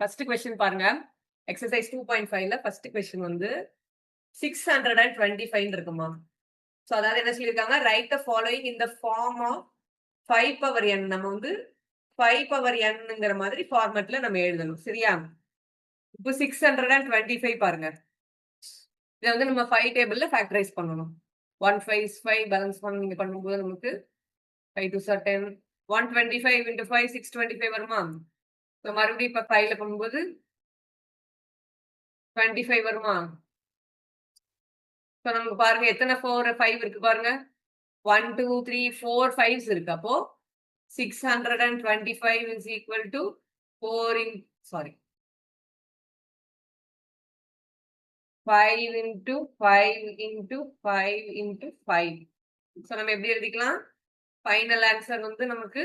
First question பாருங்க. Exercise 2.5ல first question வந்து 625 இருக்குமா. ஸோ அதாவது என்ன சொல்லியிருக்காங்க, write the following in the form of 5 power n. நம்ம வந்து 5 பவர் nங்கிற மாதிரி ஃபார்மேட்ல நம்ம எழுதணும். சரியா? இப்போ 625 பாருங்க. இதை வந்து நம்ம 5 டேபிள்ல ஃபேக்டரைஸ் பண்ணணும். 1 5 5 பேலன்ஸ் பண்ண நீங்க பண்ணும்போது நமக்கு 5 2 10 125 into 5 625 வருமா. ஸோ மறுபடியும் இப்போ 5ல பண்ணும்போது 25 வருமா. ஸோ நமக்கு பாருங்க எத்தனை 4 5 இருக்கு பாருங்க. 1 2 3 4 5s இருக்கு. அப்போ 625 is equal to 5 into 5 into 5 into 5. So நம்ம எப்படி எழுதிக்கலாம், ஃபைனல் ஆன்சர் வந்து நமக்கு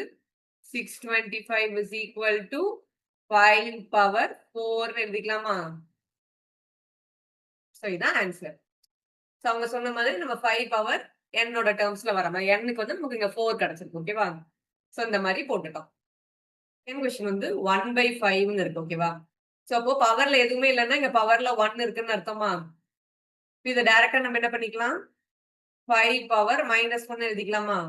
625 is equal to 5 power 4 எழுதிக்கலாமா. So இதான் ஆன்சர். ஸோ அவங்க சொன்ன மாதிரி நம்ம 5 பவர் என்னோட டேர்ம்ஸ்ல வர மாதிரி என்னுக்கு வந்து நமக்கு இங்க 4 கிடைச்சிருக்கு. ஓகேவா. ஸோ இந்த மாதிரி போட்டுட்டோம். செகண்ட் கொஸ்டின் வந்து 1/5 இருக்கு. ஓகேவா. ஸோ அப்போ பவர்ல எதுவுமே இல்லைன்னா இங்க பவர்ல 1 இருக்குன்னு அர்த்தமா. இதை டைரக்டா நம்ம என்ன பண்ணிக்கலாம், 5 பவர் -1 எழுதிக்கலாமா.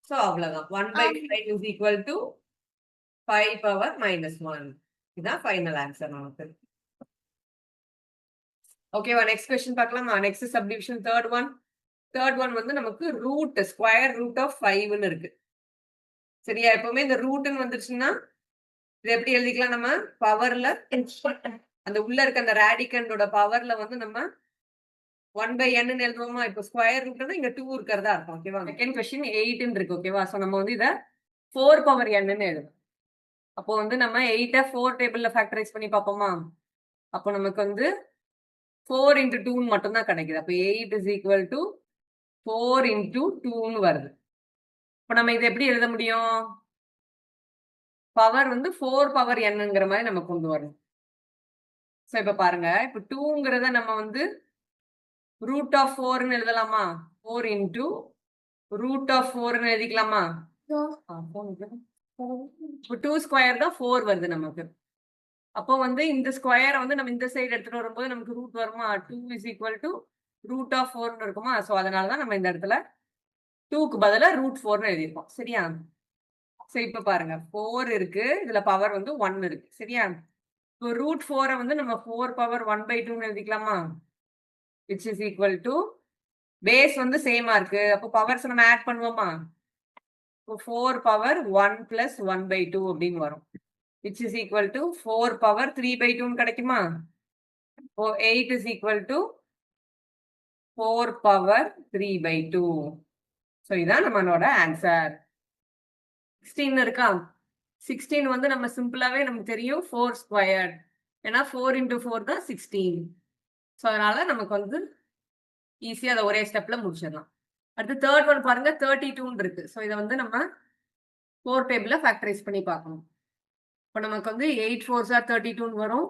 ஸோ அவ்வளவுதான். 1/5 is equal to 5 பவர் -1. இதுதான் ஃபைனல் ஆன்சர் நமக்கு. ஓகேவா. நெக்ஸ்ட் கொஸ்டின் பார்க்கலாமா. நெக்ஸ்ட் சப்டிவிஷன் தேர்ட் ஒன் வந்து நமக்கு ரூட் ஸ்கொயர் ரூட் ஆஃப் 5ன்னு இருக்கு. சரியா. எப்பவுமே இந்த ரூட்னு வந்துருச்சுன்னா இது எப்படி எழுதிக்கலாம், நம்ம பவர்ல அந்த உள்ள இருக்க அந்த ரேடிகண்டோட பவர்ல வந்து நம்ம 1/n எழுதுவோமா. இப்போ ஸ்கொயர் ரூட்னா இங்க 2 இருக்கிறதா இருக்கும். ஓகேவா. செகண்ட் கொஸ்டின் 8 இருக்கு. ஓகேவா. ஸோ நம்ம வந்து இதை 4 பவர் n எழுதும். அப்போ வந்து நம்ம 8 4 டேபிள்ல ஃபேக்டரைஸ் பண்ணி பார்ப்போமா. அப்போ நமக்கு வந்து 4 into 2 மட்டும்தான் கிடைக்குது. அப்போ 8 is equal to 4 into 2ன்னு வருது. இப்போ நம்ம இதை எப்படி எழுத முடியும், பவர் வந்து 4 பவர் nங்கிற மாதிரி நம்ம கொண்டு வரணும். ஸோ இப்போ பாருங்க, இப்போ 2ங்கிறத நம்ம வந்து ரூட் ஆஃப் 4ன்னு எழுதலாமா. 4 into ரூட் ஆஃப் 4ன்னு எழுதிக்கலாமா. இப்போ 2 ஸ்கொயர் தான் 4 வருது நமக்கு. அப்போ வந்து இந்த ஸ்கொயரை வந்து நம்ம இந்த சைடு எடுத்துட்டு வரும்போது நமக்கு ரூட் வருமா. 2 is equal to root of 4ன்னு இருக்குமா. ஸோ அதனாலதான் நம்ம இந்த இடத்துல 2க்கு பதிலா ரூட் 4ன்னு எழுதியிருக்கோம். சரியா. ஸோ இப்போ பாருங்க 4 இருக்கு, இதுல பவர் வந்து 1 இருக்கு. சரியா. இப்போ ரூட் 4 வந்து நம்ம 4 பவர் 1/2ன்னு எழுதிக்கலாமா. which is equal to base வந்து சேமா இருக்கு. அப்போ பவர்ஸ் நம்ம ஆட் பண்ணுவோமா. இப்போ 4 பவர் 1 plus 1/2 அப்படின்னு வரும். which is equal to 4 power 3/2ன்னு கிடைக்குமா. இப்போ 8 is equal to 4 power 3/2. So இதான் நம்மளோட ஆன்சர். 16 இருக்கா. 16 வந்து நம்ம சிம்பிளாவே நமக்கு தெரியும் 4 ஸ்கொயர். ஏன்னா 4 into 4 தான் 16. ஸோ அதனால நமக்கு வந்து ஈஸியா அதை ஒரே ஸ்டெப்ல முடிச்சிடலாம். அடுத்து தேர்ட் ஒன் பாருங்க 32 இருக்கு. ஸோ இதை வந்து நம்ம 4 டேபிள்ல ஃபேக்டரைஸ் பண்ணி பார்க்கணும். இப்போ நமக்கு வந்து 8 4s are 32 வரும்.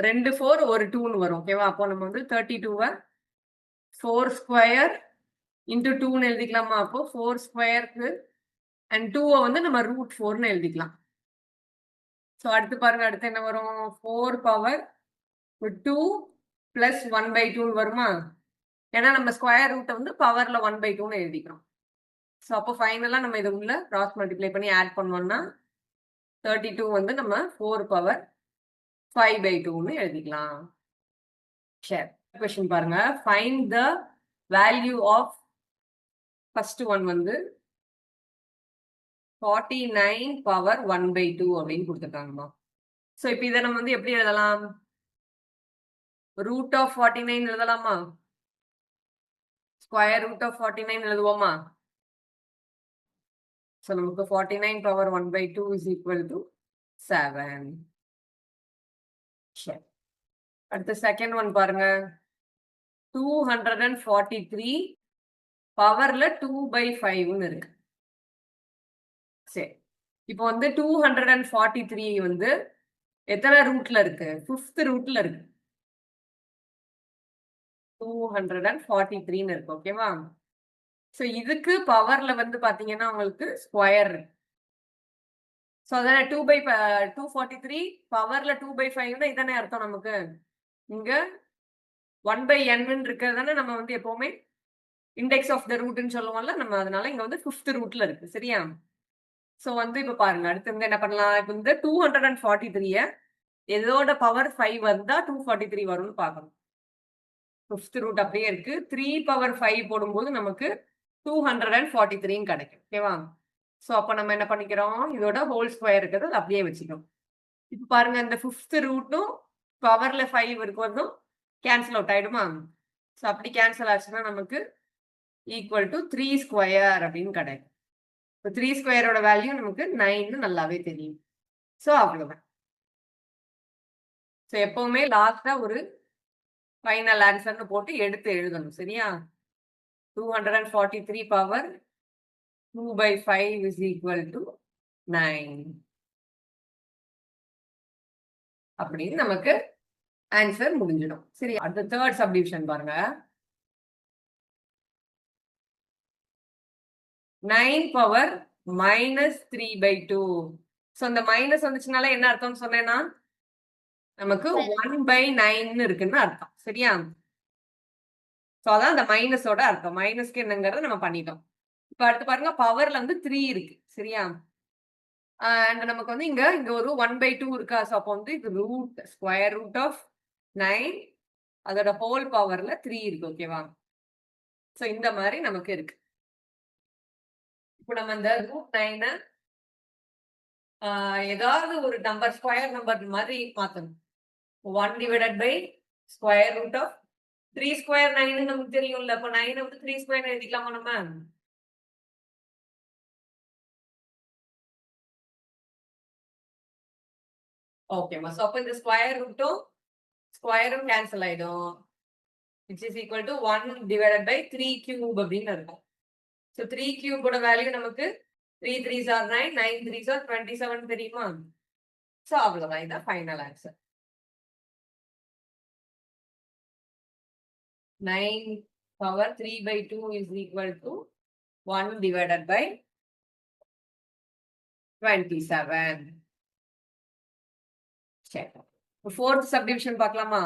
2 4 ஒரு 2ன்னு வரும். ஓகேவா. அப்போ நம்ம வந்து 32வை 4 ஸ்கொயர் இன்டூ 2ன்னு எழுதிக்கலாமா. அப்போ 4 ஸ்கொயருக்கு அண்ட் 2வை வந்து நம்ம ரூட் 4ன்னு எழுதிக்கலாம். ஸோ அடுத்து பாருங்க, அடுத்து என்ன வரும், 4 பவர் 2 plus 1/2ன்னு வருமா. ஏன்னா நம்ம ஸ்கொயர் ரூட்டை வந்து பவர்ல 1/2ன்னு எழுதிக்கிறோம். ஸோ அப்போ ஃபைனலா நம்ம இதை உள்ள கிராஸ் மல்டிப்ளை பண்ணி ஆட் பண்ணோம்னா 32 வந்து நம்ம 4 பவர் 5/2ன்னு எழுதிக்கலாம். சரி, கொஸ்டின் பாருங்க. Find the value of first one வந்து 49 பவர் 1/2 அப்படின்னு கொடுத்துருக்காங்கம்மா. ஸோ இப்போ இதை நம்ம வந்து எப்படி எழுதலாம், ரூட் ஆஃப் 49 எழுதலாமா. ஸ்கொயர் ரூட் ஆஃப் 49 எழுதுவோமா. ஸோ நமக்கு 49 பவர் 1/2 is equal to 7. சரி, அடுத்த செகண்ட் ஒன் பாருங்க. 243 பவர்ல 2/5ன்னு இருக்கு. சரி, இப்போ வந்து 243 வந்து எத்தனை ரூட்ல இருக்கு, 5th ரூட்ல இருக்கு. 243ன்னு இருக்கு. ஓகேவா. ஸோ இதுக்கு பவர்ல வந்து பாத்தீங்கன்னா உங்களுக்கு ஸ்கொயர் இருக்கு. ஸோ அதான 2/243 பவர்ல 2/5 இதானே அர்த்தம் நமக்கு. இங்க 1/n இருக்கிறது தானே நம்ம வந்து எப்பவுமே இண்டெக்ஸ் ஆஃப் த ரூட்னு சொல்லுவோம்ல நம்ம. அதனால இங்க வந்து 5th ரூட்ல இருக்கு. சரியா? ஸோ வந்து இப்ப பாருங்க அடுத்து வந்து என்ன பண்ணலாம். இப்ப இந்த 243 எதோட பவர் 5 வந்தா 243 வரும்னு பார்க்கணும். 5th ரூட் அப்படியே இருக்கு. 3/5 போடும்போது நமக்கு 243 கிடைக்கும். ஓகேவா? ஸோ அப்ப நம்ம என்ன பண்ணிக்கிறோம், இதோட ஹோல் ஸ்கொயர் இருக்கிறது அது அப்படியே வச்சுக்கிறோம். இப்ப பாருங்க இந்த 5th ரூட்டும் பவர்ல 5 இருக்கிறதும் கேன்சல் அவுட் ஆயிடுமா? ஸோ அப்படி கேன்சல் ஆச்சுன்னா நமக்கு ஈக்குவல் டு 3 ஸ்கொயர் அப்படின்னு கிடைக்கும். இப்போ 3 ஸ்கொயரோட வேல்யூ நமக்கு 9 நல்லாவே தெரியும். ஸோ அவ்வளவுதான். ஸோ எப்பவுமே லாஸ்டா ஒரு ஃபைனல் ஆன்சர்னு போட்டு எடுத்து எழுதணும். சரியா? 243 பவர் 2/5 is equal to 9 அப்படின்னு நமக்கு ஆன்சர் முடிஞ்சிடும். சரி, அடுத்த தேர்ட் சப்டிவிஷன் பாருங்க. 9 பவர் -3/2. ஸோ இந்த மைனஸ் வந்துச்சுனால என்ன அர்த்தம்னு சொன்னேன்னா நமக்கு 1/9 இருக்குன்னு அர்த்தம். சரியா? ஸோ அதான் அந்த மைனஸோட அர்த்தம். மைனஸ்க்கு என்னங்கிறத நம்ம பண்ணிட்டோம். இப்ப அடுத்து பாருங்க பவர்ல வந்து 3 இருக்கு. சரியா? அண்ட் நமக்கு வந்து இங்க ஒரு 1/2 இருக்கா. ஸோ அப்போ வந்து இது ரூட் ஸ்கொயர் ரூட் ஆஃப் 9 அதோட ஹோல் பவர்ல 3 இருக்கு. ஓகேவா? ஸோ இந்த மாதிரி நமக்கு இருக்கு. இப்போ நம்ம இந்த √9 ஏதாவது ஒரு நம்பர் ஸ்கொயர் நம்பர் மாதிரி மாத்தணும். 1 divided by square root of 3 square 9 நமக்கு தெரியும்ல. அப்போ 9 வந்து 3 ஸ்கொயர் எழுதிக்கலாமா நம்ம? ஓகேமா. ஸோ அப்போ இந்த ஸ்கொயர் ரூட்டும் ஸ்கொயரும் கேன்சல் ஆயிடும். Which is equal to 1 divided by 3 cube அப்படின்னு இருக்கும். ஸோ 3 கியூபோட வேல்யூ நமக்கு 3 3s are 9, 9 3s are 27 தெரியுமா? ஸோ அவ்வளவுதான். இதான் final answer. 9 power 3/2 is equal to 1 divided by 27. சரி, 4th சப்டிவிஷன் பார்க்கலாமா?